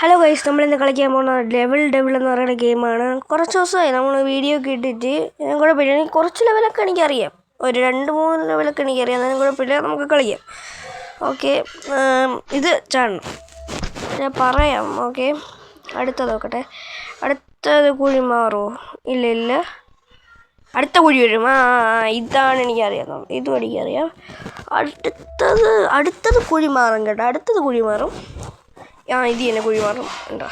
Hello guys, നമ്മളിന്ന് കളിക്കാൻ പോകുന്ന ഡെവിൾ എന്ന് പറയുന്ന ഗെയിമാണ്. കുറച്ച് ദിവസമായി നമ്മൾ വീഡിയോ ഒക്കെ ഇട്ടിട്ട്. ഞാൻ കുഴപ്പമില്ല, എനിക്ക് കുറച്ച് ലെവലൊക്കെ എനിക്കറിയാം. ഒരു 2-3 ലെവലൊക്കെ എനിക്കറിയാം. അതിന് കുഴപ്പമില്ല, നമുക്ക് കളിക്കാം. ഓക്കെ, ഇത് ചാടണം, ഞാൻ പറയാം. ഓക്കെ, അടുത്തത് നോക്കട്ടെ. അടുത്തത് കുഴി മാറുമോ? ഇല്ല, അടുത്ത കുഴി വരും. ഇതാണ് എനിക്കറിയാം, ഇതും എനിക്കറിയാം. അടുത്തത് കുഴി മാറും കേട്ടോ. അടുത്തത് കുഴി മാറും. ഇത് തന്നെ കുഴി മാറും ഉണ്ടോ?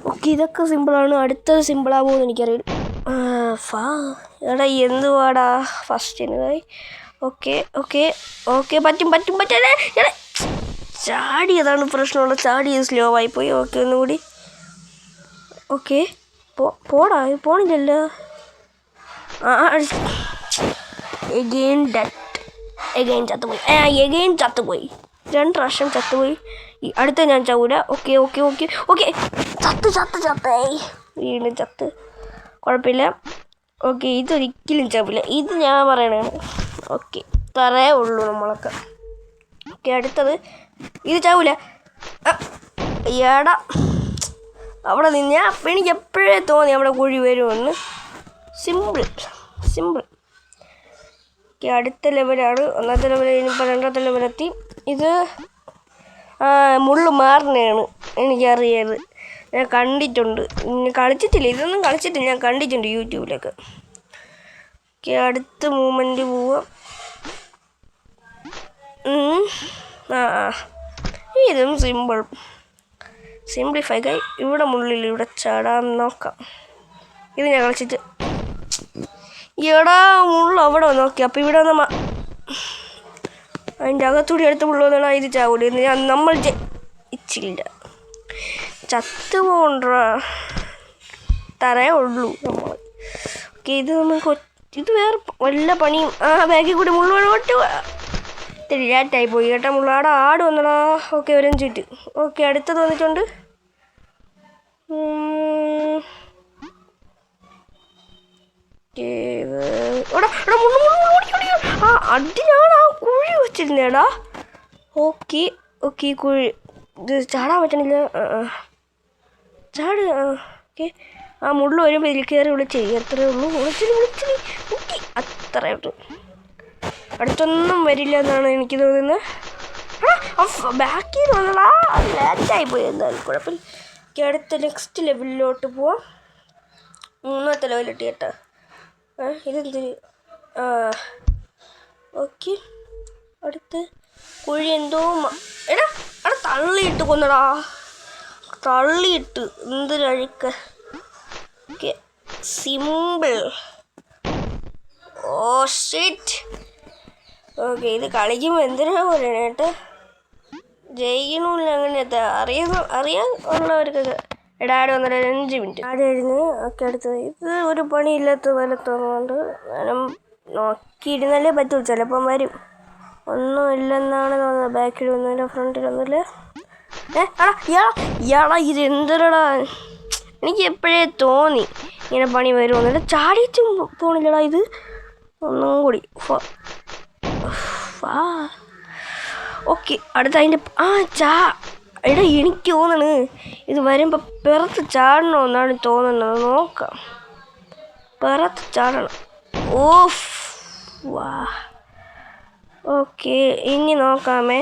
ഓക്കെ, ഇതൊക്കെ സിമ്പിളാണ്. അടുത്തത് സിമ്പിളാകുമോ എനിക്കറിയില്ല. എടാ എന്തുവാടാ ഫസ്റ്റിനായി? ഓക്കെ പറ്റും. എടാ ചാടിയതാണ് പ്രശ്നമുള്ള, ചാടിയത് സ്ലോ ആയിപ്പോയി. ഓക്കെ, ഒന്നുകൂടി. ഓക്കെ, പോടാ, പോണില്ലല്ലോ. എഗെയിൻ ചത്തുപോയി. 2 പ്രാവശ്യം ചത്തുപോയി. അടുത്ത ഞാൻ ചാവൂല. ഓക്കെ ചത്തേ, വീണ്ടും ചത്ത്. കുഴപ്പമില്ല. ഓക്കെ, ഇതൊരിക്കലും ചാവില്ല, ഇത് ഞാൻ പറയണതാണ്. ഓക്കെ, ഇത്രേ ഉള്ളൂ നമ്മളൊക്കെ. ഓക്കെ, അടുത്തത് ഇത് ചാവൂല. ഏടാ അവിടെ നിന്ന് എനിക്ക് എപ്പോഴേ തോന്നി അവിടെ കുഴി വരുമെന്ന്. സിമ്പിൾ. ഓക്കെ, അടുത്ത ലെവലാണ്. 1ാമത്തെ ലെവൽ കഴിഞ്ഞപ്പോൾ 2ാമത്തെ ലെവലെത്തി. ഇത് മുള്ളു മാറുന്നതാണ് എനിക്കറിയാത്. ഞാൻ കണ്ടിട്ടുണ്ട്, കളിച്ചിട്ടില്ല, ഇതൊന്നും കളിച്ചിട്ടില്ല, ഞാൻ കണ്ടിട്ടുണ്ട് യൂട്യൂബിലൊക്കെ. ഓക്കെ, അടുത്ത മൂവ്മെൻറ്റ് പോവാം. ഇതും സിംപ്ലിഫൈ ആയി. ഇവിടെ മുള്ളിൽ ഇവിടെ ചാടാൻ നോക്കാം. ഇത് ഞാൻ കളിച്ചിട്ട് മുള്ള അവിടെ നോക്കി. അപ്പം ഇവിടെ വന്ന അതിൻ്റെ അകത്തൂടി അടുത്ത് മുള്ളുവന്നാണ്. ഇത് ചാവൂല, നമ്മൾ ഇച്ചില്ല, ചത്തു പോകണ്ട, തറയേ ഉള്ളൂ നമ്മൾ. ഓക്കെ, ഇത് വേറെ വല്ല പണിയും. ബാക്കിൽ കൂടി മുള്ളുവോട്ട് ഇത്തിരി ലേറ്റായി പോയി കേട്ടോ. മുള്ളാടെ ആട് വന്നടാ. ഓക്കെ, ഒരു 5 മിനിറ്റ്. ഓക്കെ, അടുത്തത് വന്നിട്ടുണ്ട്. അതിനാണ് ആ കുഴി വെച്ചിരുന്നേടാ. ഓക്കെ, കുഴി ഇത് ചാടാൻ പറ്റണില്ല. ചാട്. ഓക്കെ, ആ മുള്ളു വരുമ്പോൾ ഇതിൽ കയറി വിളിച്ചേ. എത്രയേ ഉള്ളൂ, വിളിച്ചിരി അത്രയേ ഉള്ളൂ. അടുത്തൊന്നും വരില്ല എന്നാണ് എനിക്ക് തോന്നുന്നത്. ബാക്കിൽ നിന്ന് വന്നടാ, അത് ലേറ്റായി പോയി. എന്തായാലും കുഴപ്പമില്ല. ഓക്കെ, അടുത്ത നെക്സ്റ്റ് ലെവലിലോട്ട് പോവാം. 3ാമത്തെ ലെവലിട്ട് കേട്ടോ. ഇതെന്തൊരു ഓക്കെ, അടുത്ത് കുഴി എന്തോ എടാ തള്ളിയിട്ട് കൊന്നടാ, എന്തൊരഴുക്ക്. Okay, simple. ഷിറ്റ്. ഓക്കെ, ഇത് കളിക്കുമ്പോൾ എന്തിനാ പോലെയാണ് കേട്ടോ. ജയിക്കണില്ല അങ്ങനെയത്തെ അറിയാൻ ഉള്ളവർക്കൊക്കെ. ആട് വന്നിട്ട് 5 മിനിറ്റ് ആട് കഴിഞ്ഞ്. ഓക്കെ, അടുത്തത് ഇത് ഒരു പണിയില്ലാത്ത പോലെ തോന്നുന്നുണ്ട്. ഞാനും നോക്കിയിരുന്നാലേ പറ്റൂ, ചിലപ്പം വരും. ഒന്നും ഇല്ലെന്നാണ് തോന്നുന്നത്. ബാക്കിലൊന്നുമില്ല, ഫ്രണ്ടിലൊന്നുമില്ല. ഇത് എന്തരടാ, എനിക്ക് എപ്പോഴേ തോന്നി ഇങ്ങനെ പണി വരുമെന്നില്ല. ചാടിയിട്ടും പോണില്ലടാ. ഇത് ഒന്നും കൂടി. ഓക്കെ, അടുത്ത അതിൻ്റെ എടാ എനിക്ക് തോന്നണ് ഇത് വരുമ്പോൾ പിറത്ത് ചാടണമെന്നാണ് തോന്നുന്നത്. നോക്കാം, പിറത്ത് ചാടണം. ഓക്കെ, ഇനി നോക്കാമേ.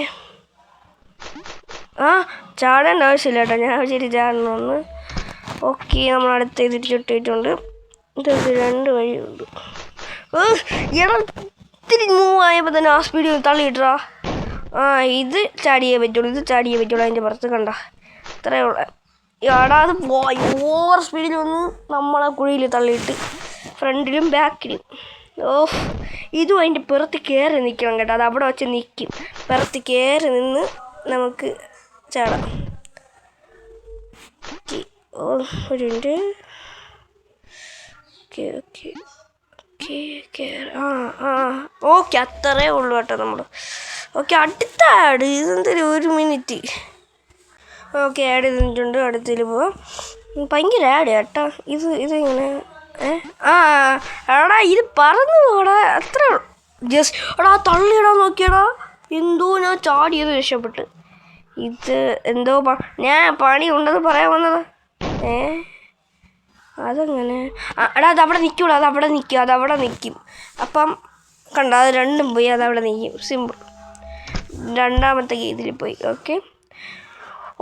ചാടേണ്ട ആവശ്യമില്ല കേട്ടോ, ഞാൻ ശരി ചാടണമെന്ന്. ഓക്കെ, നമ്മൾ അടുത്ത് തിരിച്ചിട്ടിട്ടുണ്ട്. ഇതൊക്കെ 2 വഴിയുണ്ട്. ഇത്തിരി മൂവ് ആയപ്പോൾ തന്നെ ആ സ്പീഡിൽ തള്ളിയിട്ടാ. ഇത് ചാടിയേ പറ്റുള്ളൂ. അതിൻ്റെ പുറത്ത് കണ്ട ഇത്രയേ ഉള്ളൂ. അത് പോയി ഓവർ സ്പീഡിൽ വന്ന് നമ്മളെ കുഴിയിൽ തള്ളിയിട്ട്, ഫ്രണ്ടിലും ബാക്കിലും. ഇതും അതിൻ്റെ പുറത്ത് കയറി നിൽക്കണം കേട്ടോ. അത് അവിടെ വെച്ച് നിൽക്കും. പുറത്ത് കയറി നിന്ന് നമുക്ക് ചാടാം. ഒരു മിനിറ്റ്. ഓക്കെ, അത്രേ ഉള്ളൂ കേട്ടോ നമ്മൾ. ഓക്കെ, അടുത്ത ആഡ് ഇതെന്തായാലും 1 മിനിറ്റ്. ഓക്കെ, ആഡ് ചെയ്തിട്ടുണ്ട്. അടുത്തതിൽ പോവാം. ഭയങ്കര ആഡ് കേട്ടോ. ഇതിങ്ങനെ എടാ ഇത് പറന്നു പോടാ, അത്രേ ഉള്ളൂ. ജസ്റ്റ് തള്ളിയിടാൻ നോക്കിയടാ. എന്തോ ഞാൻ ചാടിയത് രക്ഷപ്പെട്ട്. ഇത് എന്തോ ഞാൻ പണി ഉണ്ടെന്ന് പറയാൻ വന്നത്. അതങ്ങനെ എടാ അതവിടെ നിൽക്കുള്ളൂ, അതവിടെ നിൽക്കും. അപ്പം കണ്ട അത് രണ്ടും പോയി, അതവിടെ നിൽക്കും. സിമ്പിൾ. രണ്ടാമത്തെ ഇതിൽ പോയി. ഓക്കെ,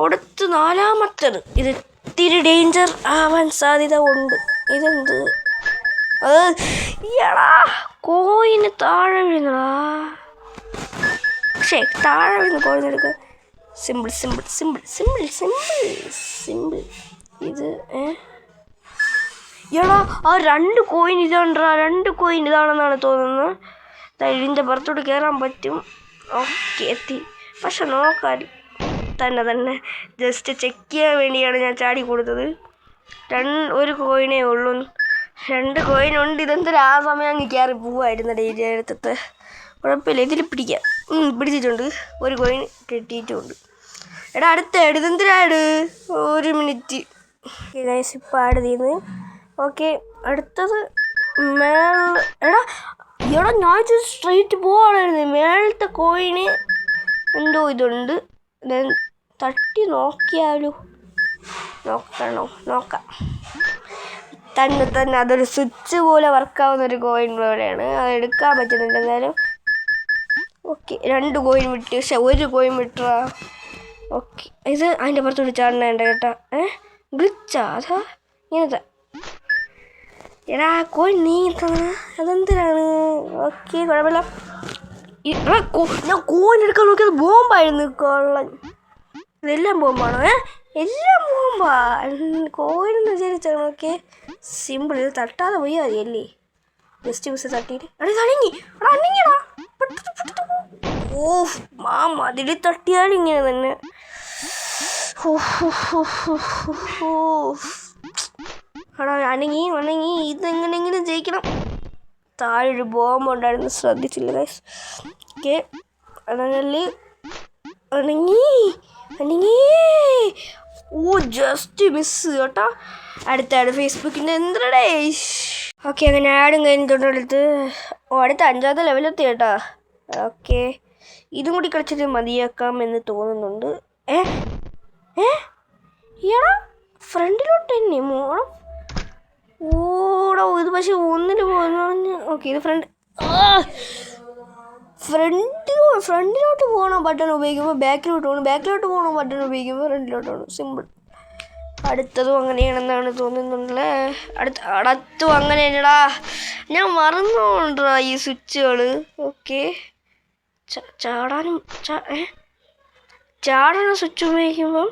അടുത്ത് നാലാമത്തത്. ഇത് ഇത്തിരി ഡേഞ്ചർ ആവാൻ സാധ്യത ഉണ്ട്. ഇതെന്ത്? എടാ കോയിന് താഴെ വീഴുന്നടാ. പക്ഷേ താഴെ വീഴുന്ന കോയിൻ എടുക്കുക. സിമ്പിൾ. ഇത് എടാ ആ 2 കോയിൻ ഇതാണ്ടാ, 2 കോയിൻ ഇതാണെന്നാണ് തോന്നുന്നത്. ഇതിൻ്റെ പുറത്തോട്ട് കയറാൻ പറ്റും. ഓക്കെ, എത്തി. പക്ഷെ നോക്കാൻ തന്നെ ജസ്റ്റ് ചെക്ക് ചെയ്യാൻ വേണ്ടിയാണ് ഞാൻ ചാടി കൊടുത്തത്. 1 കോയിനേ ഉള്ളൂ. 2 കോയിനുണ്ട്. ഇതെന്തൊരു ആ സമയം അങ്ങ് കയറി പോവായിരുന്നു ഡെയിലി എടുത്തിട്ട്. കുഴപ്പമില്ല, ഇതിൽ പിടിക്കാം. പിടിച്ചിട്ടുണ്ട്. 1 കോയിൻ കിട്ടിയിട്ടുമുണ്ട്. എടാ അടുത്ത ഇതെന്തിനാട് 1 മിനിറ്റ് ഇപ്പോൾ ആഡ് ചെയ്യുന്നത്. ഓക്കെ, അടുത്തത് എടാ ഞാൻ സ്ട്രെയിറ്റ് പോവാണായിരുന്നു. മേളത്തെ കോയിന് എന്തോ ഇതുണ്ട്. തട്ടി നോക്കിയാലോ? നോക്കാം. തന്നെ അതൊരു സ്വിച്ച് പോലെ വർക്കാവുന്നൊരു കോയിൻ പോലെയാണ്. അത് എടുക്കാൻ പറ്റുന്നുണ്ട് എന്തായാലും. ഓക്കെ, 2 കോയിൻ വിട്ട്. പക്ഷെ 1 കോയിൻ വിട്ടാ. ഓക്കെ, ഇത് അതിൻ്റെ പുറത്തോട്ട് ചാടണേണ്ട കേട്ടാ. ഗ്ലിച്ചാ അതാ ഇങ്ങനത്തെ. എടാ കോയിൻ നീങ്ങി അതെന്തിനാണ്? ഓക്കെ, കുഴപ്പമില്ല. ഞാൻ കോയിൻ എടുക്കാൻ നോക്കിയത് ബോംബായിരുന്നു. കൊള്ളൻ. ഇതെല്ലാം ബോംബാണോ? എല്ലാം ബോംബാ. കോയിനെന്ന് വിചാരിച്ചാണ്. Okay, simple. ഇത് തട്ടാതെ പോയി മതിയല്ലേ? ജസ്റ്റ് തട്ടിയിട്ട് അണിങ്ങിടാ. മതിൽ തട്ടിയാലും ഇങ്ങനെ തന്നെ. എടാ അണങ്ങി ഇതെങ്ങനെങ്കിലും ജയിക്കണം. താഴൊരു ബോംബ് ഉണ്ടായിരുന്നു, ശ്രദ്ധിച്ചില്ല ഗൈസ്. ഓക്കെ, അണങ്ങി. ജസ്റ്റ് മിസ് കേട്ടോ. അടുത്താണ് ഫേസ്ബുക്കിൻ്റെ എന്തടേ. ഓക്കെ, അങ്ങനെ ആടും കഴിഞ്ഞിട്ടുണ്ടെടുത്ത് അടുത്ത 5ാമത്തെ ലെവലെത്തി കേട്ടോ. ഓക്കെ, ഇതും കൂടി കളിച്ചിട്ട് മതിയാക്കാം എന്ന് തോന്നുന്നുണ്ട്. എടാ ഫ്രണ്ടിലോട്ട് തന്നെ മോണം. ഓടോ ഇത് പക്ഷെ ഒന്നിന് പോകുന്ന. ഓക്കെ, ഇത് ഫ്രണ്ടിലോട്ട് പോകണം ബട്ടൺ ഉപയോഗിക്കുമ്പോൾ ബാക്കിലോട്ട് പോകണം ബട്ടൺ ഉപയോഗിക്കുമ്പോൾ ഫ്രണ്ടിലോട്ട് പോകണം. സിമ്പിൾ. അടുത്തതും അങ്ങനെയാണെന്നാണ് തോന്നുന്നുണ്ടല്ലേ. അടുത്തും അങ്ങനെ തന്നെടാ. ഞാൻ മറന്നുകൊണ്ടാ ഈ സ്വിച്ചുകൾ. ഓക്കെ, ചാടാനും സ്വിച്ച് ഉപയോഗിക്കുമ്പം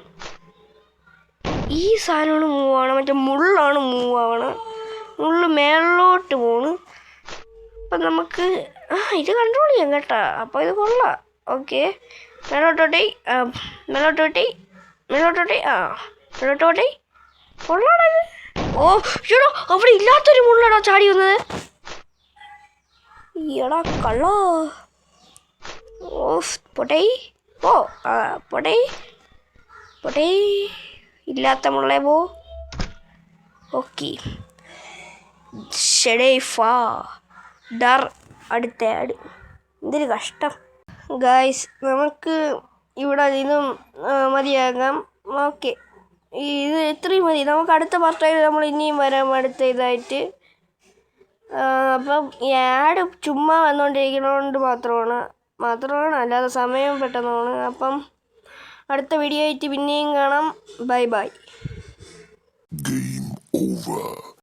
ഈ സാധനമാണ് മൂവ് ആവണം. മറ്റേ മുള്ളാണ് മൂവ് ആവണം. മുള്ള് മേളിലോട്ട് പോണ്. അപ്പം നമുക്ക് ഇത് കൺട്രോൾ ചെയ്യാം കേട്ടോ. അപ്പോൾ ഇത് കൊള്ളാം. ഓക്കെ, മേലോട്ടോട്ടെ കൊള്ളാണത്. ചേടാ അവിടെ ഇല്ലാത്തൊരു മുള്ളടാ ചാടി വന്നത്. എടാ കള്ളോ. പൊട്ടേ ഇല്ലാത്ത മുള്ളേ പോ. ഓക്കെ, അടുത്ത എന്തൊരു കഷ്ടം ഗായ്സ്. നമുക്ക് ഇവിടെ ഇതും മതിയാകാം. ഓക്കെ, ഇത് ഇത്രയും മതി. നമുക്ക് അടുത്ത പാർട്ടായിട്ട് നമ്മൾ ഇനിയും വരാം അടുത്ത ഇതായിട്ട്. അപ്പം ഈ ആഡ് ചുമ്മാ വന്നുകൊണ്ടിരിക്കുന്നതുകൊണ്ട് മാത്രമാണ് അല്ലാതെ സമയം പെട്ടെന്നാണ്. അപ്പം അടുത്ത വീഡിയോ ആയിട്ട് പിന്നെയും കാണാം. ബൈ. Game over.